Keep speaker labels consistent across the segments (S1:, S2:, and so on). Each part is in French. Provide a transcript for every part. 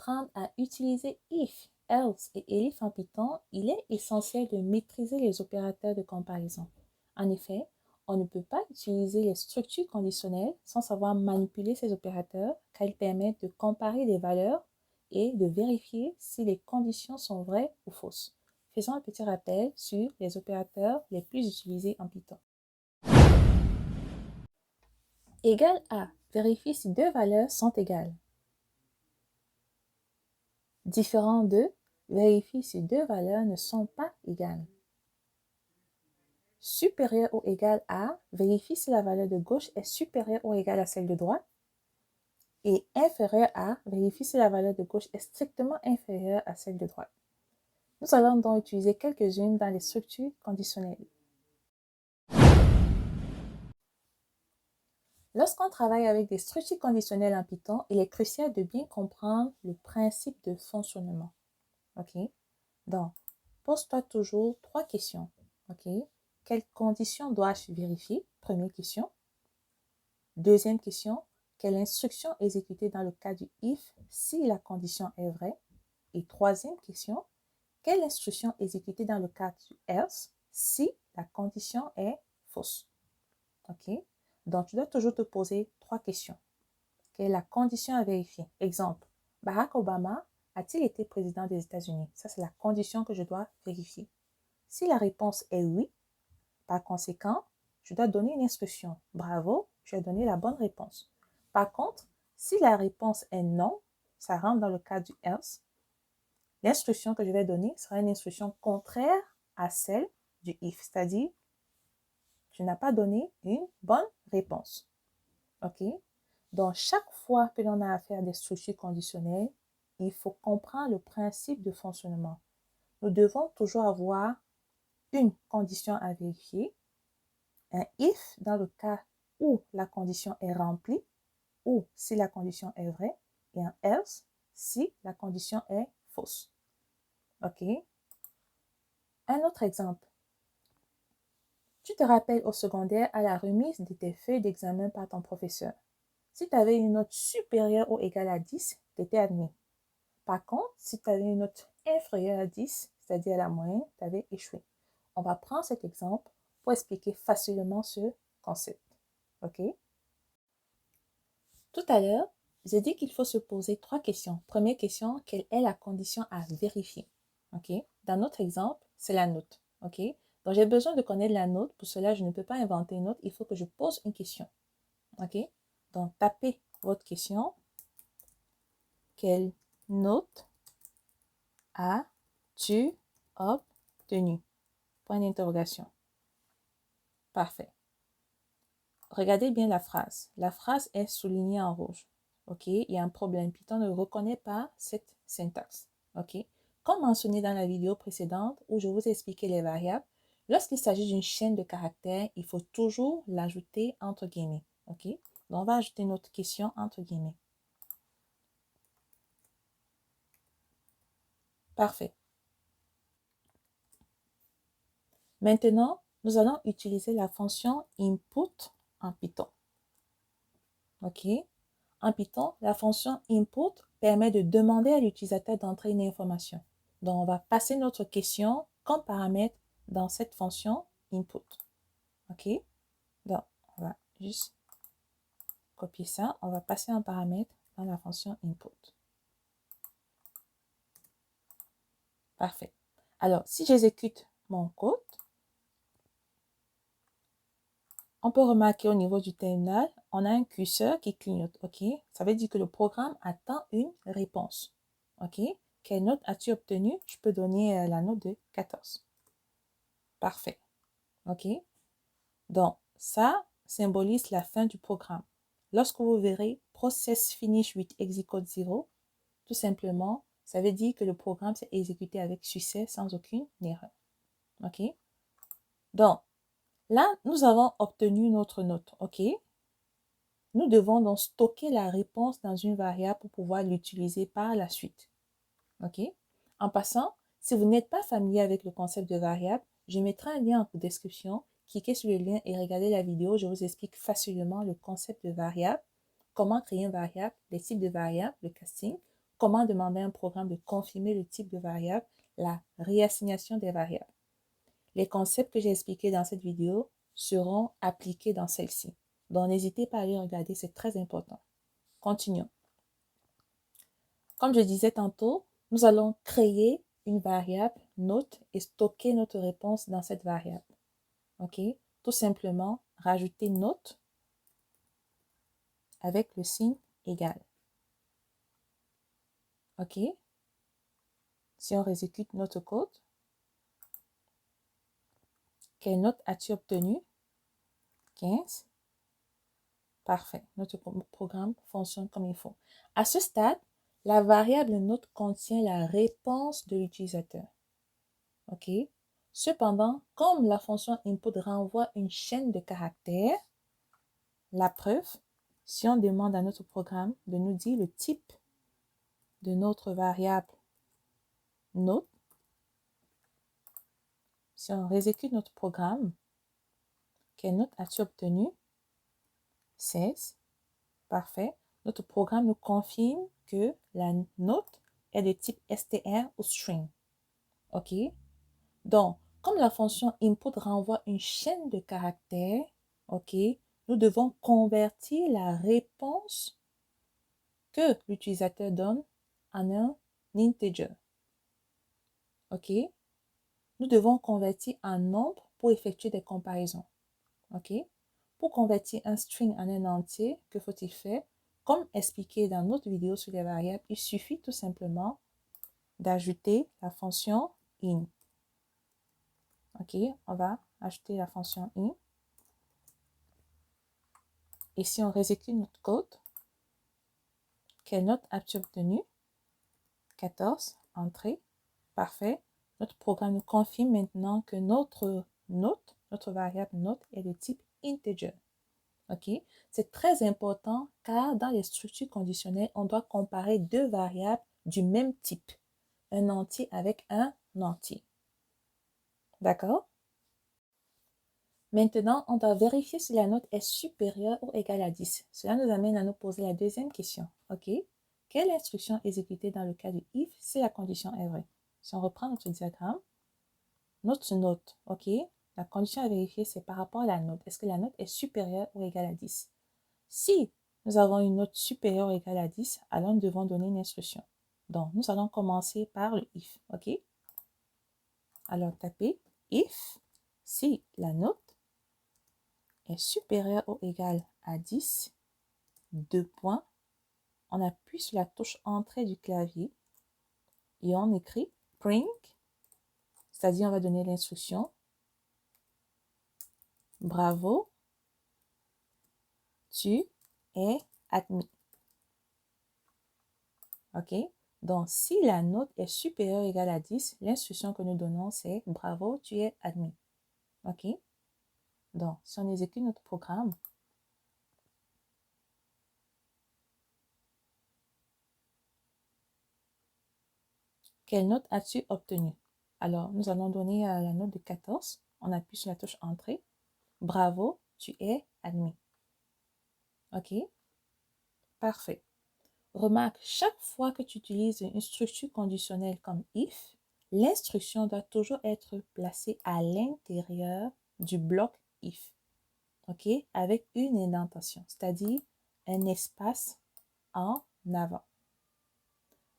S1: apprendre à utiliser if, else et elif en Python, il est essentiel de maîtriser les opérateurs de comparaison. En effet, on ne peut pas utiliser les structures conditionnelles sans savoir manipuler ces opérateurs car ils permettent de comparer des valeurs et de vérifier si les conditions sont vraies ou fausses. Faisons un petit rappel sur les opérateurs les plus utilisés en Python. Égal à vérifie si deux valeurs sont égales. Différent de vérifie si deux valeurs ne sont pas égales. Supérieur ou égal à vérifie si la valeur de gauche est supérieure ou égale à celle de droite. Et inférieur à vérifie si la valeur de gauche est strictement inférieure à celle de droite. Nous allons donc utiliser quelques-unes dans les structures conditionnelles. Lorsqu'on travaille avec des structures conditionnelles en Python, il est crucial de bien comprendre le principe de fonctionnement. OK? Donc, pose-toi toujours 3 questions. OK? Quelles conditions dois-je vérifier? Première question. Deuxième question. Quelle instruction exécuter dans le cas du if si la condition est vraie? Et troisième question. Quelle instruction exécuter dans le cas du else si la condition est fausse? OK? Donc, tu dois toujours te poser 3 questions. Quelle est la condition à vérifier? Exemple, Barack Obama a-t-il été président des États-Unis? Ça, c'est la condition que je dois vérifier. Si la réponse est oui, par conséquent, je dois donner une instruction. Bravo, tu as donné la bonne réponse. Par contre, si la réponse est non, ça rentre dans le cas du else, l'instruction que je vais donner sera une instruction contraire à celle du if, c'est-à-dire tu n'as pas donné une bonne réponse. OK? Donc, chaque fois que l'on a affaire à des structures conditionnelles, il faut comprendre le principe de fonctionnement. Nous devons toujours avoir une condition à vérifier, un if dans le cas où la condition est remplie ou si la condition est vraie et un else si la condition est fausse. OK? Un autre exemple. Tu te rappelles au secondaire à la remise de tes feuilles d'examen par ton professeur. Si tu avais une note supérieure ou égale à 10, tu étais admis. Par contre, si tu avais une note inférieure à 10, c'est-à-dire la moyenne, tu avais échoué. On va prendre cet exemple pour expliquer facilement ce concept. OK? Tout à l'heure, j'ai dit qu'il faut se poser 3 questions. Première question, quelle est la condition à vérifier? OK? Dans notre exemple, c'est la note. OK? Donc, j'ai besoin de connaître la note. Pour cela, je ne peux pas inventer une note. Il faut que je pose une question. OK? Donc, tapez votre question. Quelle note as-tu obtenu? Point d'interrogation. Parfait. Regardez bien la phrase. La phrase est soulignée en rouge. OK? Il y a un problème. Python ne reconnaît pas cette syntaxe. OK? Comme mentionné dans la vidéo précédente où je vous ai expliqué les variables, lorsqu'il s'agit d'une chaîne de caractères, il faut toujours l'ajouter entre guillemets. OK? Donc, on va ajouter notre question entre guillemets. Parfait. Maintenant, nous allons utiliser la fonction input en Python. OK? En Python, la fonction input permet de demander à l'utilisateur d'entrer une information. Donc, on va passer notre question comme paramètre dans cette fonction input. OK? Donc, on va juste copier ça. On va passer un paramètre dans la fonction input. Parfait. Alors, si j'exécute mon code, on peut remarquer au niveau du terminal, on a un curseur qui clignote, OK? Ça veut dire que le programme attend une réponse, OK? Quelle note as-tu obtenu? Je peux donner la note de 14. Parfait, OK? Donc, ça symbolise la fin du programme. Lorsque vous verrez process finish with execute 0, tout simplement, ça veut dire que le programme s'est exécuté avec succès sans aucune erreur, OK? Donc, là, nous avons obtenu notre note, OK? Nous devons donc stocker la réponse dans une variable pour pouvoir l'utiliser par la suite. OK? En passant, si vous n'êtes pas familier avec le concept de variable, je mettrai un lien en description. Cliquez sur le lien et regardez la vidéo. Je vous explique facilement le concept de variable, comment créer une variable, les types de variables, le casting, comment demander à un programme de confirmer le type de variable, la réassignation des variables. Les concepts que j'ai expliqués dans cette vidéo seront appliqués dans celle-ci. Donc, n'hésitez pas à les regarder, c'est très important. Continuons. Comme je disais tantôt, nous allons créer une variable note et stocker notre réponse dans cette variable. OK? Tout simplement, rajouter note avec le signe égal. OK? Si on exécute notre code, quelle note as-tu obtenu? 15. Parfait. Notre programme fonctionne comme il faut. À ce stade, la variable note contient la réponse de l'utilisateur. OK? Cependant, comme la fonction input renvoie une chaîne de caractères, la preuve, si on demande à notre programme de nous dire le type de notre variable note, si on exécute notre programme, quelle note as-tu obtenu? 16. Parfait. Notre programme nous confirme que la note est de type str ou string. OK? Donc, comme la fonction input renvoie une chaîne de caractères, OK, nous devons convertir la réponse que l'utilisateur donne en un integer. OK? Nous devons convertir un nombre pour effectuer des comparaisons. OK? Pour convertir un string en un entier, que faut-il faire? Comme expliqué dans notre vidéo sur les variables, il suffit tout simplement d'ajouter la fonction in. OK? On va ajouter la fonction in. Et si on exécute notre code, quelle note as-tu obtenu? 14. Entrée. Parfait. Notre programme nous confirme maintenant que notre note, notre variable note est de type integer. OK? C'est très important car dans les structures conditionnelles, on doit comparer deux variables du même type. Un entier avec un entier. D'accord? Maintenant, on doit vérifier si la note est supérieure ou égale à 10. Cela nous amène à nous poser la deuxième question. OK? Quelle instruction exécutée dans le cas de if si la condition est vraie? Si on reprend notre diagramme, notre note, OK? La condition à vérifier, c'est par rapport à la note. Est-ce que la note est supérieure ou égale à 10? Si nous avons une note supérieure ou égale à 10, alors nous devons donner une instruction. Donc, nous allons commencer par le if, OK? Alors, tapez if si la note est supérieure ou égale à 10, deux points, on appuie sur la touche entrée du clavier et on écrit print, c'est-à-dire on va donner l'instruction bravo, tu es admis. OK? Donc, si la note est supérieure ou égale à 10, l'instruction que nous donnons, c'est bravo, tu es admis. OK? Donc, si on exécute notre programme, quelle note as-tu obtenu? Alors, nous allons donner la note de 14. On appuie sur la touche entrée. Bravo, tu es admis. OK? Parfait. Remarque, chaque fois que tu utilises une structure conditionnelle comme if, l'instruction doit toujours être placée à l'intérieur du bloc if. OK? Avec une indentation, c'est-à-dire un espace en avant.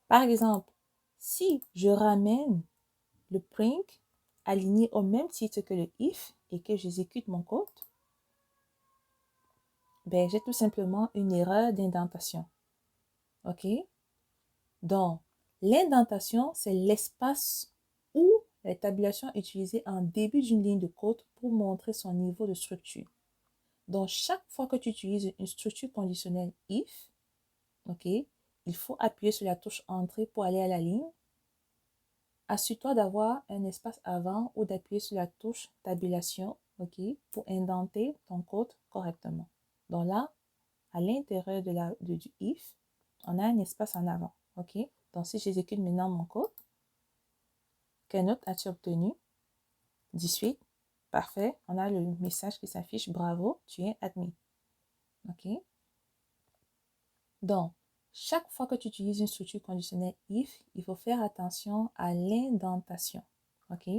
S1: Par exemple, si je ramène le print aligné au même titre que le if et que j'exécute mon code, ben, j'ai tout simplement une erreur d'indentation. OK? Donc, l'indentation, c'est l'espace où la tabulation est utilisée en début d'une ligne de code pour montrer son niveau de structure. Donc, chaque fois que tu utilises une structure conditionnelle if, OK, il faut appuyer sur la touche entrée pour aller à la ligne. Assure-toi d'avoir un espace avant ou d'appuyer sur la touche tabulation, OK, pour indenter ton code correctement. Donc là, à l'intérieur du if, on a un espace en avant, OK. Donc si j'exécute maintenant mon code, quelle note as-tu obtenu? 18. Parfait. On a le message qui s'affiche, bravo, tu es admis. OK. Donc, chaque fois que tu utilises une structure conditionnelle if, il faut faire attention à l'indentation. OK?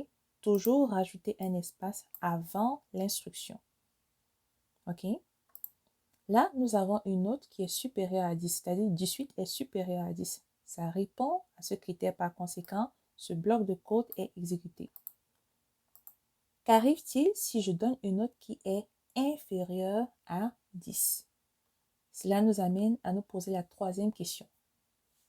S1: Toujours rajouter un espace avant l'instruction. OK? Là, nous avons une note qui est supérieure à 10, c'est-à-dire 18 est supérieur à 10. Ça répond à ce critère. Par conséquent, ce bloc de code est exécuté. Qu'arrive-t-il si je donne une note qui est inférieure à 10? Cela nous amène à nous poser la troisième question.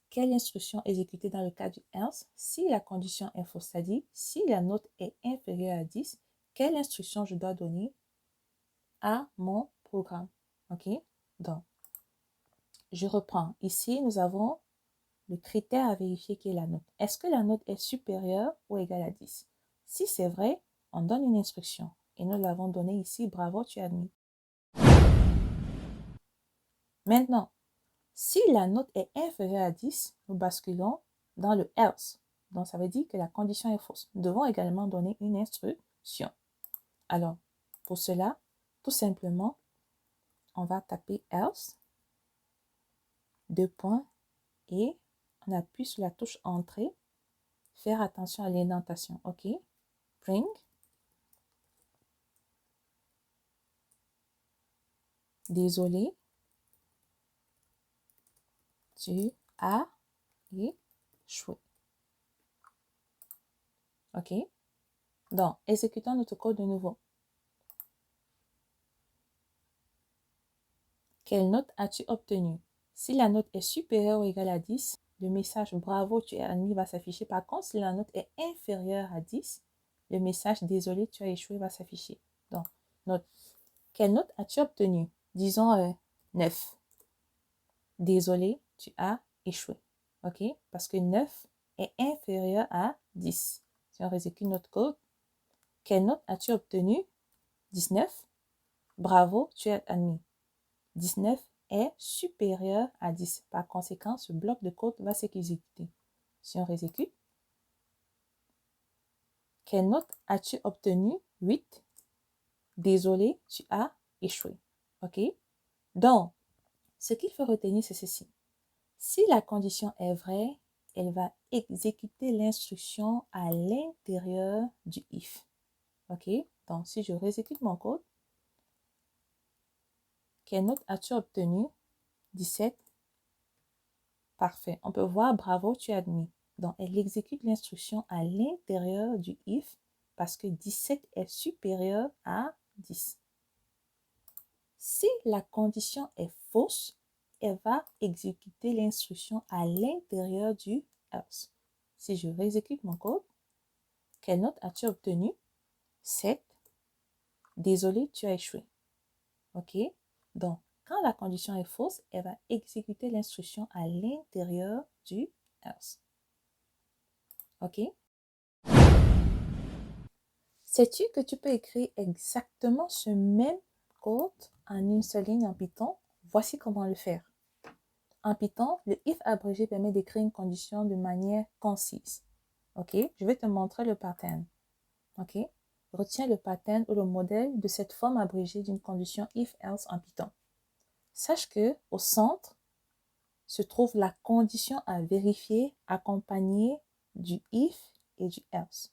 S1: Quelle instruction exécuter dans le cas du else si la condition est fausse, c'est-à-dire si la note est inférieure à 10, quelle instruction je dois donner à mon programme? OK? Donc, je reprends. Ici, nous avons le critère à vérifier qui est la note. Est-ce que la note est supérieure ou égale à 10? Si c'est vrai, on donne une instruction. Et nous l'avons donnée ici. Bravo, tu as admis. Maintenant, si la note est inférieure à 10, nous basculons dans le else. Donc, ça veut dire que la condition est fausse. Nous devons également donner une instruction. Alors, pour cela, tout simplement, on va taper else, deux points, et on appuie sur la touche entrée. Faire attention à l'indentation. OK? Bring. Désolé. Tu as échoué. OK? Donc, exécutons notre code de nouveau. Quelle note as-tu obtenue? Si la note est supérieure ou égale à 10, le message bravo, tu es admis va s'afficher. Par contre, si la note est inférieure à 10, le message désolé, tu as échoué va s'afficher. Donc, note. Quelle note as-tu obtenue? Disons 9. Désolé, tu as échoué. OK? Parce que 9 est inférieur à 10. Si on exécute notre code, quelle note as-tu obtenue? 19. Bravo, tu es admis. 19 est supérieur à 10. Par conséquent, ce bloc de code va s'exécuter. Si on exécute, quelle note as-tu obtenue? 8. Désolé, tu as échoué. OK? Donc, ce qu'il faut retenir, c'est ceci. Si la condition est vraie, elle va exécuter l'instruction à l'intérieur du if. OK? Donc, si je réexécute mon code, quelle note as-tu obtenu? 17. Parfait. On peut voir, bravo, tu es admis. Donc, elle exécute l'instruction à l'intérieur du if parce que 17 est supérieur à 10. Si la condition est fausse, elle va exécuter l'instruction à l'intérieur du else. Si je réexécute mon code, quelle note as-tu obtenu? 7. Désolé, tu as échoué. OK? Donc, quand la condition est fausse, elle va exécuter l'instruction à l'intérieur du else. OK? Sais-tu que tu peux écrire exactement ce même code en une seule ligne en Python? Voici comment le faire. En Python, le if abrégé permet d'écrire une condition de manière concise. OK? Je vais te montrer le pattern. OK? Retiens le pattern ou le modèle de cette forme abrégée d'une condition if-else en Python. Sache que au centre se trouve la condition à vérifier accompagnée du if et du else.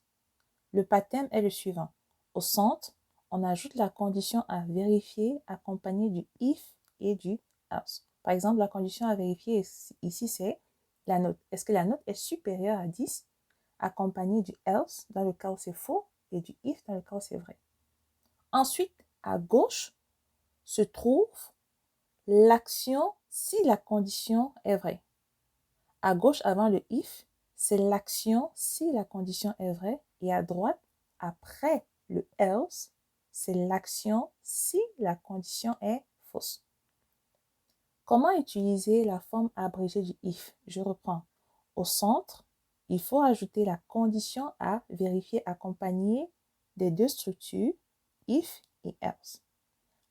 S1: Le pattern est le suivant. Au centre, on ajoute la condition à vérifier accompagnée du if et du else. Par exemple, la condition à vérifier ici, c'est la note. Est-ce que la note est supérieure à 10 accompagnée du else dans le cas où c'est faux et du if dans le cas où c'est vrai. Ensuite, à gauche se trouve l'action si la condition est vraie. À gauche, avant le if, c'est l'action si la condition est vraie. Et à droite, après le else, c'est l'action si la condition est fausse. Comment utiliser la forme abrégée du if? Je reprends. Au centre, il faut ajouter la condition à vérifier accompagnée des deux structures if et else.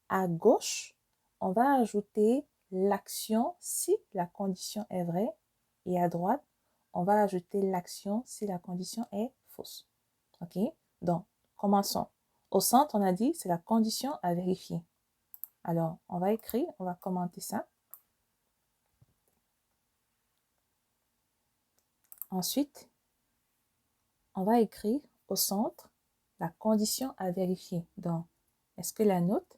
S1: À gauche, on va ajouter l'action si la condition est vraie et à droite, on va ajouter l'action si la condition est fausse. OK? Donc, commençons. Au centre, on a dit c'est la condition à vérifier. Alors, on va écrire, on va commenter ça. Ensuite, on va écrire au centre la condition à vérifier. Donc, est-ce que la note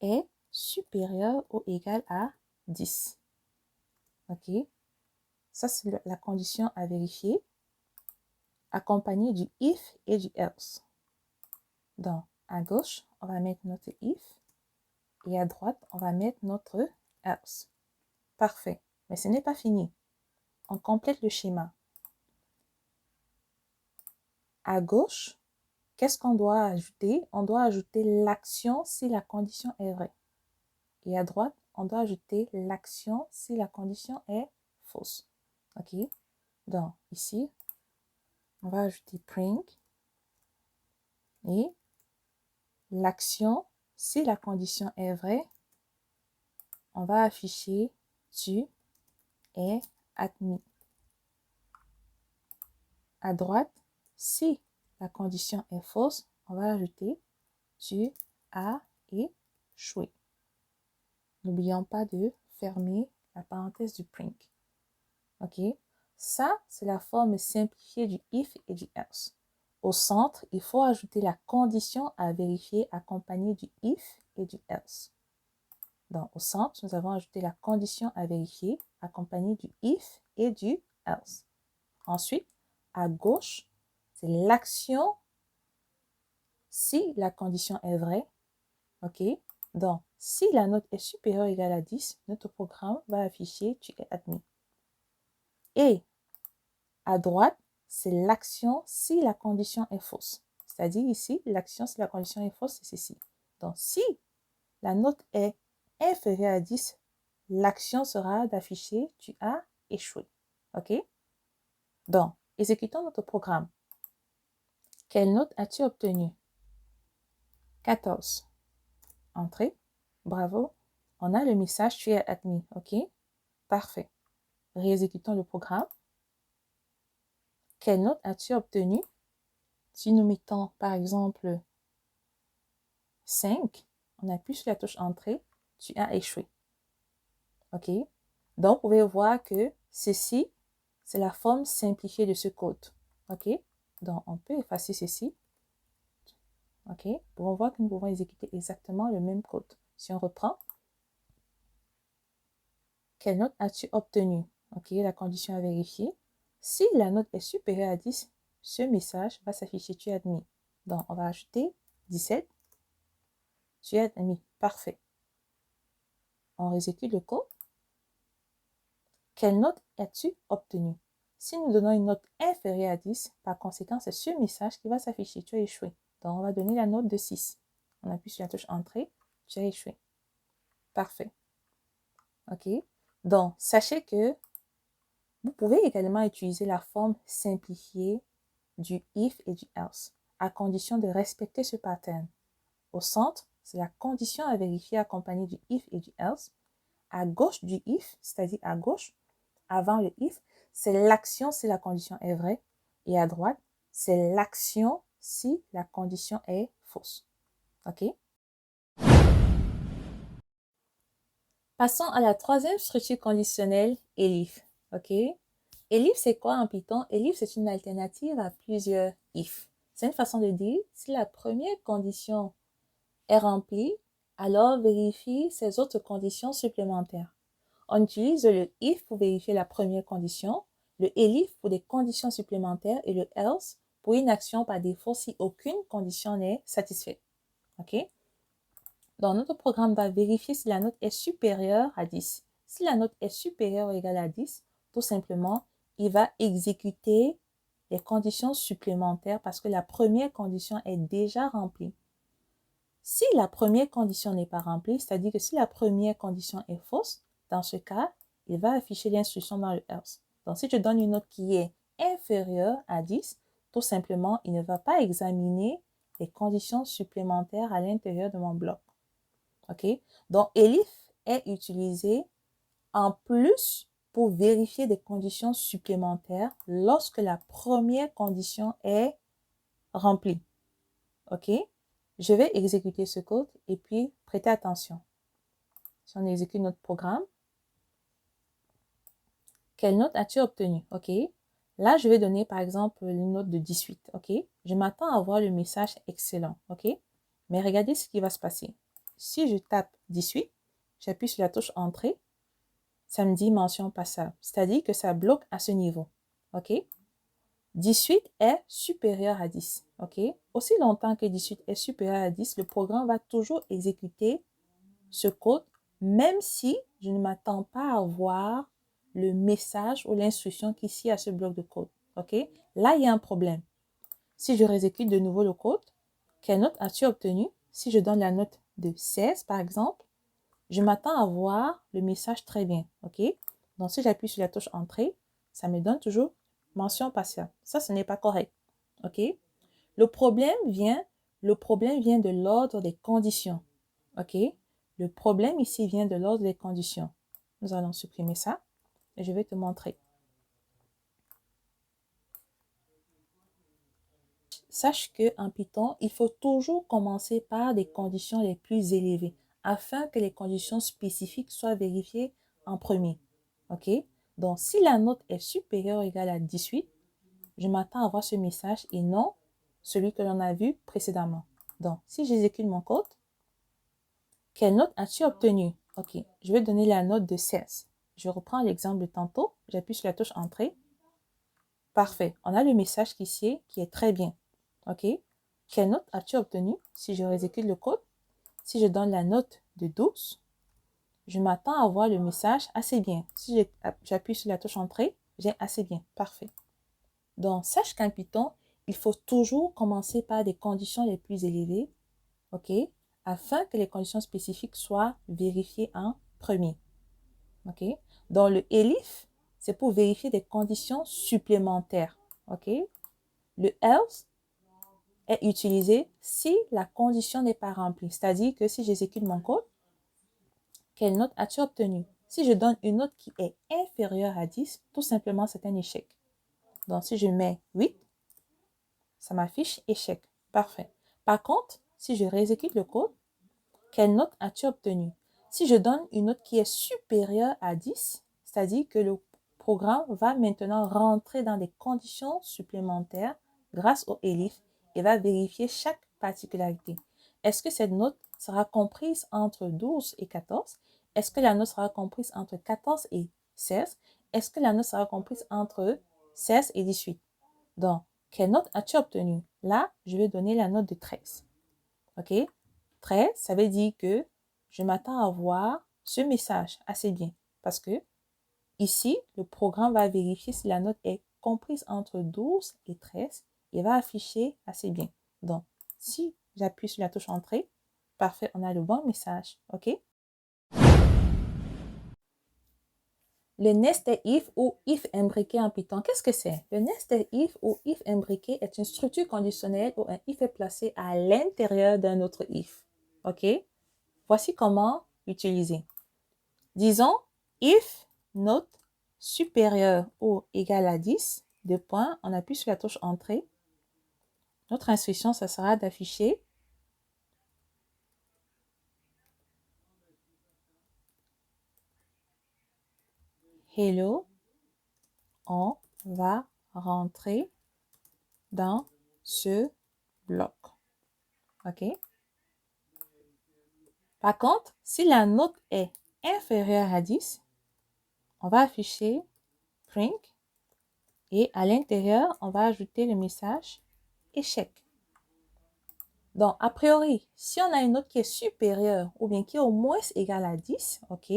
S1: est supérieure ou égale à 10? OK? Ça, c'est la condition à vérifier, accompagnée du if et du else. Donc, à gauche, on va mettre notre if et à droite, on va mettre notre else. Parfait. Mais ce n'est pas fini. On complète le schéma. À gauche, qu'est-ce qu'on doit ajouter? On doit ajouter l'action si la condition est vraie. Et à droite, on doit ajouter l'action si la condition est fausse. OK? Donc, ici, on va ajouter print et l'action, si la condition est vraie, on va afficher tu es admis. À droite, si la condition est fausse, on va ajouter tu as échoué. N'oublions pas de fermer la parenthèse du print. OK? Ça, c'est la forme simplifiée du if et du else. Au centre, il faut ajouter la condition à vérifier accompagnée du if et du else. Donc, au centre, nous avons ajouté la condition à vérifier accompagnée du if et du else. Ensuite, à gauche, c'est l'action si la condition est vraie. OK? Donc, si la note est supérieure ou égale à 10, notre programme va afficher tu es admis. Et à droite, c'est l'action si la condition est fausse. C'est-à-dire ici, l'action si la condition est fausse, c'est ceci. Donc, si la note est inférieure à 10, l'action sera d'afficher tu as échoué. OK? Donc, exécutons notre programme. Quelle note as-tu obtenue? 14. Entrée. Bravo. On a le message tu es admis. OK? Parfait. Réexécutons le programme. Quelle note as-tu obtenue? Si nous mettons par exemple 5, on appuie sur la touche entrée, tu as échoué. OK? Donc, vous pouvez voir que ceci, c'est la forme simplifiée de ce code. OK? Donc, on peut effacer ceci. OK? Pour voir que nous pouvons exécuter exactement le même code. Si on reprend, quelle note as-tu obtenue? OK? La condition à vérifier. Si la note est supérieure à 10, ce message va s'afficher tu es admis. Donc, on va ajouter 17. Tu es admis. Parfait. On exécute le code. Quelle note as-tu obtenue? Si nous donnons une note inférieure à 10, par conséquent, c'est ce message qui va s'afficher. Tu as échoué. Donc, on va donner la note de 6. On appuie sur la touche Entrée. Tu as échoué. Parfait. OK? Donc, sachez que vous pouvez également utiliser la forme simplifiée du if et du else, à condition de respecter ce pattern. Au centre, c'est la condition à vérifier accompagnée du if et du else. À gauche du if, c'est-à-dire à gauche, avant le if, c'est l'action si la condition est vraie. Et à droite, c'est l'action si la condition est fausse. OK? Passons à la troisième structure conditionnelle, elif. OK? Elif, c'est quoi en Python? Elif, c'est une alternative à plusieurs if. C'est une façon de dire, si la première condition est remplie, alors vérifie ces autres conditions supplémentaires. On utilise le if pour vérifier la première condition, le elif pour des conditions supplémentaires et le else pour une action par défaut si aucune condition n'est satisfaite. OK? Donc, notre programme va vérifier si la note est supérieure à 10. Si la note est supérieure ou égale à 10, tout simplement, il va exécuter les conditions supplémentaires parce que la première condition est déjà remplie. Si la première condition n'est pas remplie, c'est-à-dire que si la première condition est fausse, dans ce cas, il va afficher l'instruction dans le else. Donc, si je donne une note qui est inférieure à 10, tout simplement, il ne va pas examiner les conditions supplémentaires à l'intérieur de mon bloc. OK? Donc, elif est utilisé en plus pour vérifier des conditions supplémentaires lorsque la première condition est remplie. OK? Je vais exécuter ce code et puis prêtez attention. Si on exécute notre programme, quelle note as-tu obtenue? OK? Là, je vais donner par exemple une note de 18, ok? Je m'attends à voir le message excellent, ok? Mais regardez ce qui va se passer. Si je tape 18, j'appuie sur la touche entrée, ça me dit mention passable, c'est-à-dire que ça bloque à ce niveau, ok? 18 est supérieur à 10, ok? Aussi longtemps que 18 est supérieur à 10, le programme va toujours exécuter ce code, même si je ne m'attends pas à voir le message ou l'instruction qui est à ce bloc de code, ok? Là, il y a un problème. Si je réexécute de nouveau le code, quelle note as-tu obtenu? Si je donne la note de 16, par exemple, je m'attends à voir le message très bien, ok? Donc, si j'appuie sur la touche entrée, ça me donne toujours mention partielle. Ça, ce n'est pas correct, ok? Le problème vient de l'ordre des conditions, ok? Le problème ici vient de l'ordre des conditions. Nous allons supprimer ça et je vais te montrer. Sache qu'en Python, il faut toujours commencer par des conditions les plus élevées afin que les conditions spécifiques soient vérifiées en premier. OK? Donc, si la note est supérieure ou égale à 18, je m'attends à voir ce message et non celui que l'on a vu précédemment. Donc, si j'exécute mon code, quelle note as-tu obtenu? OK, je vais donner la note de 16. Je reprends l'exemple de tantôt. J'appuie sur la touche Entrée. Parfait. On a le message qui est très bien. OK. Quelle note as-tu obtenu? Si je réexécute le code, si je donne la note de 12, je m'attends à voir le message assez bien. Si j'appuie sur la touche Entrée, j'ai assez bien. Parfait. Donc, sache qu'en Python, il faut toujours commencer par des conditions les plus élevées, OK, afin que les conditions spécifiques soient vérifiées en premier. OK? Donc, le elif, c'est pour vérifier des conditions supplémentaires. OK? Le else est utilisé si la condition n'est pas remplie. C'est-à-dire que si j'exécute mon code, quelle note as-tu obtenu? Si je donne une note qui est inférieure à 10, tout simplement, c'est un échec. Donc, si je mets 8, ça m'affiche échec. Parfait. Par contre, si je réexécute le code, quelle note as-tu obtenu? Si je donne une note qui est supérieure à 10, c'est-à-dire que le programme va maintenant rentrer dans des conditions supplémentaires grâce au ELIF et va vérifier chaque particularité. Est-ce que cette note sera comprise entre 12 et 14? Est-ce que la note sera comprise entre 14 et 16? Est-ce que la note sera comprise entre 16 et 18? Donc, quelle note as-tu obtenu? Là, je vais donner la note de 13. OK? 13, ça veut dire que je m'attends à voir ce message assez bien. Parce que ici, le programme va vérifier si la note est comprise entre 12 et 13 et va afficher assez bien. Donc, si j'appuie sur la touche Entrée, parfait, on a le bon message. OK? Le nested if ou if imbriqué en Python, qu'est-ce que c'est? Le nested if ou if imbriqué est une structure conditionnelle où un if est placé à l'intérieur d'un autre if. OK? Voici comment l'utiliser. Disons, if note supérieure ou égale à 10, deux points, on appuie sur la touche Entrée. Notre instruction, ça sera d'afficher Hello, on va rentrer dans ce bloc. OK? Par contre, si la note est inférieure à 10, on va afficher print et à l'intérieur, on va ajouter le message échec. Donc, a priori, si on a une note qui est supérieure ou bien qui est au moins égale à 10, OK,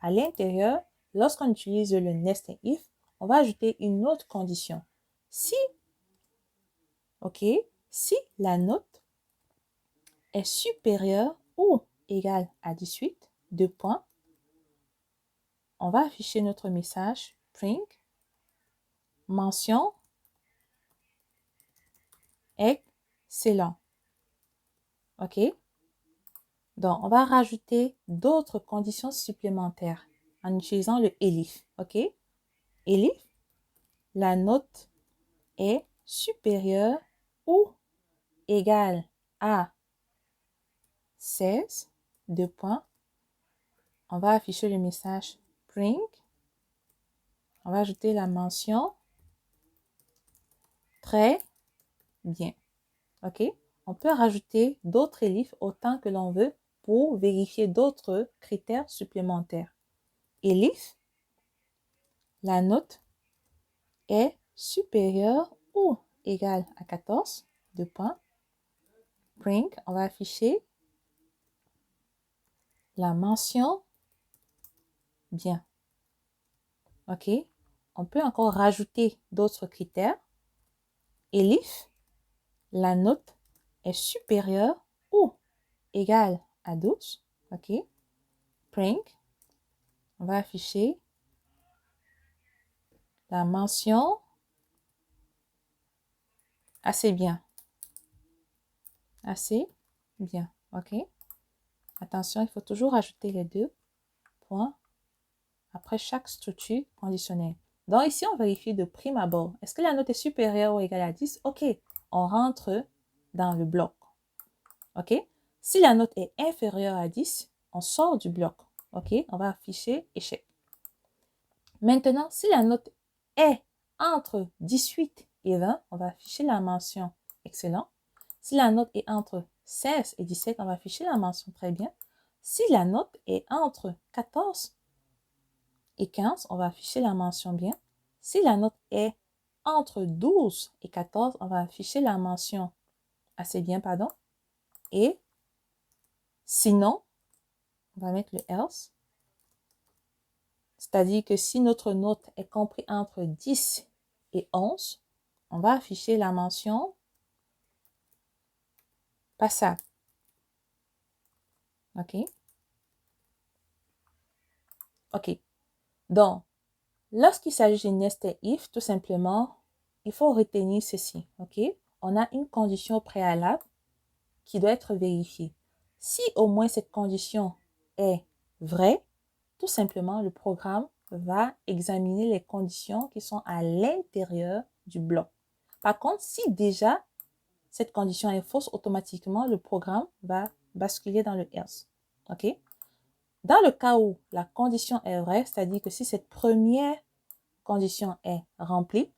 S1: à l'intérieur, lorsqu'on utilise le nested if, on va ajouter une autre condition. Si, OK, si la note est supérieure ou égale à 18, deux points, on va afficher notre message print, mention excellent. OK? Donc, on va rajouter d'autres conditions supplémentaires en utilisant le elif. OK? Elif, la note est supérieure ou égale à 16, deux points. On va afficher le message print. On va ajouter la mention Très bien. OK? On peut rajouter d'autres elifs autant que l'on veut pour vérifier d'autres critères supplémentaires. Elif, la note est supérieure ou égale à 14, 2 points. Print, on va afficher la mention bien. OK? On peut encore rajouter d'autres critères. Elif, la note est supérieure ou égale à 12. OK? Print, on va afficher la mention assez bien. Assez bien. OK? Attention, il faut toujours ajouter les 2 points après chaque structure conditionnelle. Donc ici, on vérifie de prime abord. Est-ce que la note est supérieure ou égale à 10? OK. On rentre dans le bloc. OK? Si la note est inférieure à 10, on sort du bloc. OK? On va afficher échec. Maintenant, si la note est entre 18 et 20, on va afficher la mention excellent. Si la note est entre 16 et 17, on va afficher la mention très bien. Si la note est entre 14 et 15, on va afficher la mention bien. Si la note est entre 12 et 14, on va afficher la mention assez bien, pardon. Et sinon, on va mettre le else. C'est-à-dire que si notre note est comprise entre 10 et 11, on va afficher la mention passable. OK? OK. Donc, lorsqu'il s'agit d'une nested if, tout simplement, il faut retenir ceci. OK? On a une condition préalable qui doit être vérifiée. Si au moins cette condition est vraie, tout simplement, le programme va examiner les conditions qui sont à l'intérieur du bloc. Par contre, si déjà cette condition est fausse, automatiquement, le programme va basculer dans le else. OK? Dans le cas où la condition est vraie, c'est-à-dire que si cette première condition est remplie,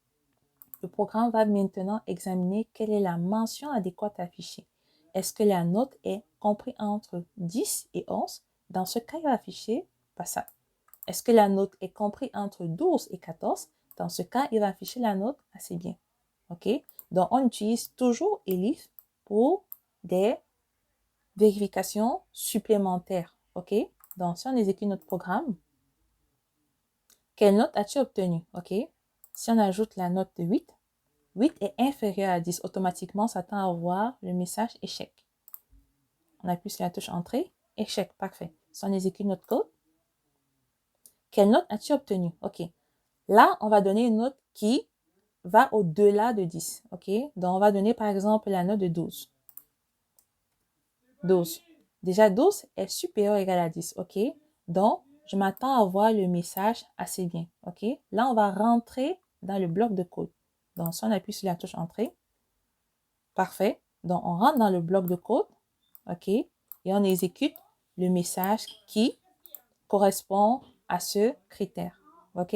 S1: le programme va maintenant examiner quelle est la mention adéquate affichée. Est-ce que la note est comprise entre 10 et 11? Dans ce cas, il va afficher passable. Est-ce que la note est comprise entre 12 et 14? Dans ce cas, il va afficher la note assez bien. OK? Donc, on utilise toujours ELIF pour des vérifications supplémentaires. OK? Donc, si on exécute notre programme, quelle note as-tu obtenue? OK? Si on ajoute la note de 8, 8 est inférieur à 10. Automatiquement, ça tend à voir le message échec. On appuie sur la touche entrée. Échec, parfait. Si on exécute notre code, quelle note as-tu obtenue? OK. Là, on va donner une note qui va au-delà de 10. OK? Donc, on va donner par exemple la note de 12. 12. Déjà, 12 est supérieur ou égal à 10. OK? Donc, je m'attends à voir le message assez bien. OK? Là, on va rentrer dans le bloc de code. Donc, si on appuie sur la touche entrée, parfait. Donc, on rentre dans le bloc de code. OK? Et on exécute le message qui correspond à ce critère. OK?